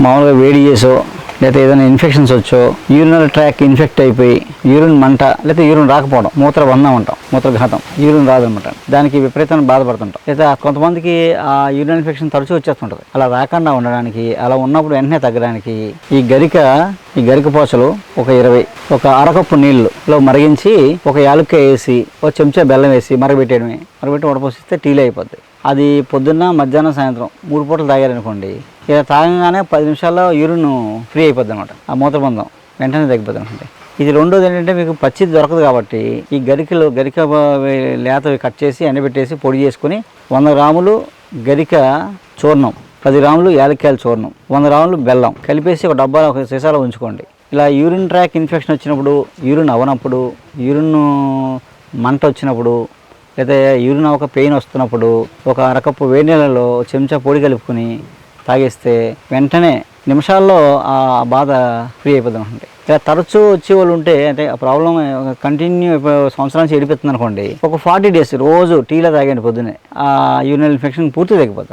మామూలుగా వేడి చేసో లేకపోతే ఏదైనా ఇన్ఫెక్షన్స్ వచ్చో యూరినరీ ట్రాక్ ఇన్ఫెక్ట్ అయిపోయి యూరిన్ మంట లేకపోతే యూరిన్ రాకపోవడం మూత్రబంధం అంటాం, మూత్రఘాతం, యూరిన్ రాదనమాట. దానికి విపరీతంగా బాధపడుతుంటాం. లేదా కొంతమందికి ఆ యూరిన్ ఇన్ఫెక్షన్ తరచూ వచ్చేస్తుంటుంది. అలా రాకుండా ఉండడానికి, అలా ఉన్నప్పుడు వెంటనే తగ్గడానికి ఈ గరిక పోచలు ఒక 20 ఒక అరకప్పు నీళ్ళలో మరిగించి ఒక యాలక్కాయ వేసి ఒక చెంచా బెల్లం వేసి మరగబెట్టేయడమే. మరగబెట్టి వడపోసిస్తే టీలో అయిపోద్ది. అది పొద్దున్న, మధ్యాహ్నం, సాయంత్రం 3 పూటలు తాగారనుకోండి, ఇక తాగగానే 10 నిమిషాల్లో యూరిన్ ఫ్రీ అయిపోద్ది అనమాట. ఆ మూత్రబంధం వెంటనే తగ్గిపోద్ది అనమాట. ఇది రెండోది ఏంటంటే మీకు పచ్చిది దొరకదు కాబట్టి ఈ గరిక లేత కట్ చేసి ఎండబెట్టేసి పొడి చేసుకుని 100 గ్రాములు గరిక చూర్ణం, 10 గ్రాములు యాలక్కాయల చూర్ణం, 100 గ్రాములు బెల్లం కలిపేసి ఒక డబ్బాలో ఒక సీసాలో ఉంచుకోండి. ఇలా యూరిన్ ట్రాక్ ఇన్ఫెక్షన్ వచ్చినప్పుడు, యూరిన్ అవనప్పుడు, యూరిన్ మంట వచ్చినప్పుడు, లేదా యూరిన్ ఒక పెయిన్ వస్తున్నప్పుడు ఒక అరకప్పు వేడి నీళ్ళలో చెంచా పొడి కలుపుకొని తాగేస్తే వెంటనే నిమిషాల్లో ఆ బాధ ఫ్రీ అయిపోతుంది అనుకోండి. ఇలా తరచూ వచ్చే వాళ్ళు ఉంటే అంటే ఆ ప్రాబ్లం కంటిన్యూ సంవత్సరానికి ఏడిపోతుంది అనుకోండి, ఒక 40 days రోజు టీలో తాగండి పొద్దునే, ఆ యూరినల్ ఇన్ఫెక్షన్ పూర్తి తగ్గిపోతుంది.